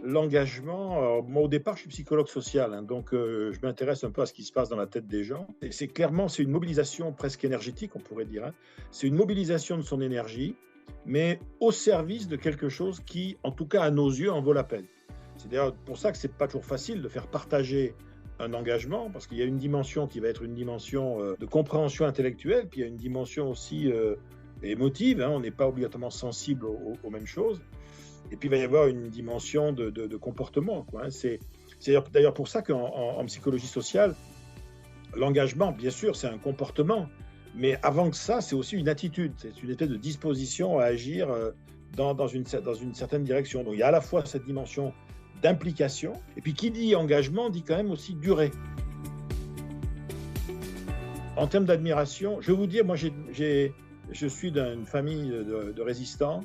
L'engagement, moi au départ je suis psychologue social, hein, donc je m'intéresse un peu à ce qui se passe dans la tête des gens et c'est une mobilisation presque énergétique on pourrait dire, hein. C'est une mobilisation de son énergie, mais au service de quelque chose qui, en tout cas à nos yeux, en vaut la peine. C'est d'ailleurs pour ça que c'est pas toujours facile de faire partager un engagement, parce qu'il y a une dimension qui va être une dimension, de compréhension intellectuelle, puis il y a une dimension aussi, émotive, hein. On n'est pas obligatoirement sensible aux mêmes choses. Et puis il va y avoir une dimension de comportement, quoi, hein. C'est d'ailleurs pour ça qu'en psychologie sociale, l'engagement, bien sûr, c'est un comportement, mais avant que ça, c'est aussi une attitude. C'est une espèce de disposition à agir dans une certaine direction. Donc il y a à la fois cette dimension d'implication, et puis qui dit engagement dit quand même aussi durée. En termes d'admiration, je vais vous dire, moi je suis d'une famille de résistants.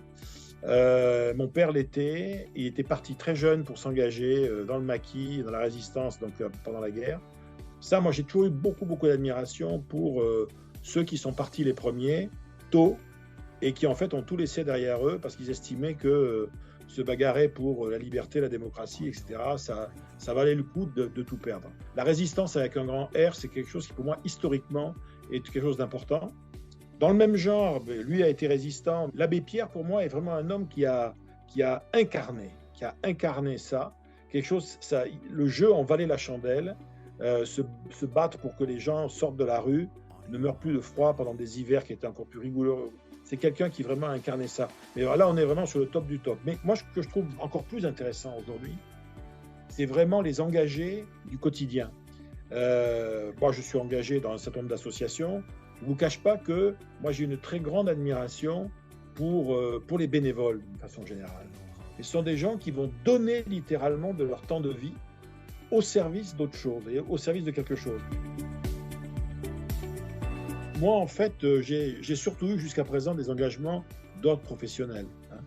Mon père l'était, il était parti très jeune pour s'engager dans le maquis, dans la résistance, donc pendant la guerre. Ça, moi j'ai toujours eu beaucoup d'admiration pour ceux qui sont partis les premiers, tôt, et qui en fait ont tout laissé derrière eux parce qu'ils estimaient que se bagarrer pour la liberté, la démocratie, etc., ça valait le coup de tout perdre. La résistance avec un grand R, c'est quelque chose qui pour moi historiquement est quelque chose d'important. Dans le même genre, lui a été résistant. L'abbé Pierre, pour moi, est vraiment un homme qui a incarné ça. Quelque chose, ça, le jeu en valait la chandelle, se battre pour que les gens sortent de la rue, ne meurent plus de froid pendant des hivers qui étaient encore plus rigoureux. C'est quelqu'un qui vraiment a incarné ça. Mais là, on est vraiment sur le top du top. Mais moi, ce que je trouve encore plus intéressant aujourd'hui, c'est vraiment les engagés du quotidien. Moi, je suis engagé dans un certain nombre d'associations. Je ne vous cache pas que moi, j'ai une très grande admiration pour les bénévoles, d'une façon générale. Et ce sont des gens qui vont donner littéralement de leur temps de vie au service d'autre chose, au service de quelque chose. Moi, en fait, j'ai surtout eu jusqu'à présent des engagements d'ordre professionnel, hein,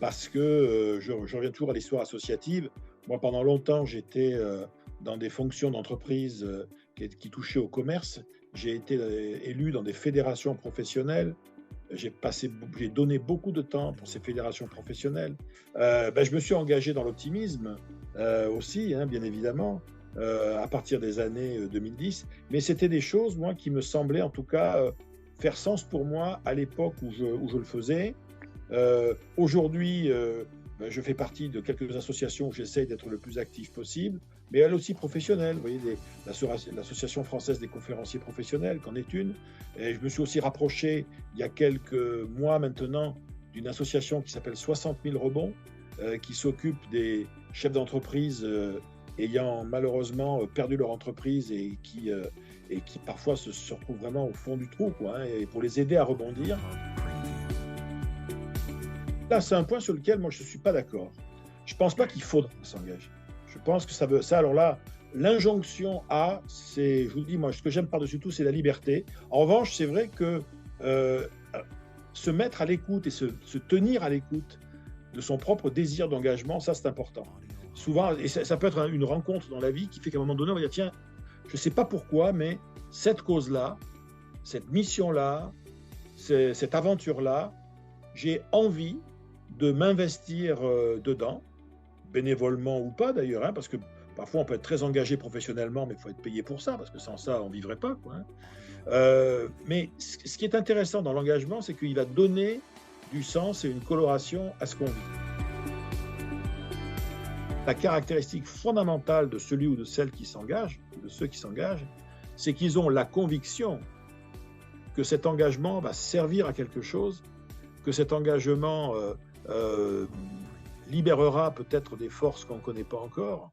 parce que je reviens toujours à l'histoire associative. Moi, pendant longtemps, j'étais dans des fonctions d'entreprise qui touchaient au commerce. J'ai été élu dans des fédérations professionnelles. J'ai donné beaucoup de temps pour ces fédérations professionnelles. Je me suis engagé dans l'optimisme aussi, hein, bien évidemment, à partir des années 2010. Mais c'était des choses, moi, qui me semblaient en tout cas faire sens pour moi à l'époque où je le faisais. Aujourd'hui, je fais partie de quelques associations où j'essaye d'être le plus actif possible, mais elle aussi professionnelle. Vous voyez, l'Association française des conférenciers professionnels, qu'en est une. Et je me suis aussi rapproché, il y a quelques mois maintenant, d'une association qui s'appelle 60 000 rebonds, qui s'occupe des chefs d'entreprise ayant malheureusement perdu leur entreprise et qui parfois se retrouvent vraiment au fond du trou, quoi, hein, et pour les aider à rebondir. Là, c'est un point sur lequel moi je ne suis pas d'accord. Je ne pense pas qu'il faudra s'engager. Je pense que ça, alors là, l'injonction je vous dis, moi, ce que j'aime par-dessus tout, c'est la liberté. En revanche, c'est vrai que se mettre à l'écoute et se tenir à l'écoute de son propre désir d'engagement, ça, c'est important. Souvent, et ça peut être une rencontre dans la vie qui fait qu'à un moment donné, on va dire, tiens, je ne sais pas pourquoi, mais cette cause-là, cette mission-là, cette aventure-là, j'ai envie de m'investir dedans, bénévolement ou pas d'ailleurs, hein, parce que parfois on peut être très engagé professionnellement, mais il faut être payé pour ça, parce que sans ça, on ne vivrait pas, quoi, hein. Mais ce qui est intéressant dans l'engagement, c'est qu'il va donner du sens et une coloration à ce qu'on vit. La caractéristique fondamentale de celui ou de celle qui s'engage, de ceux qui s'engagent, c'est qu'ils ont la conviction que cet engagement va servir à quelque chose, que cet engagement libérera peut-être des forces qu'on ne connaît pas encore,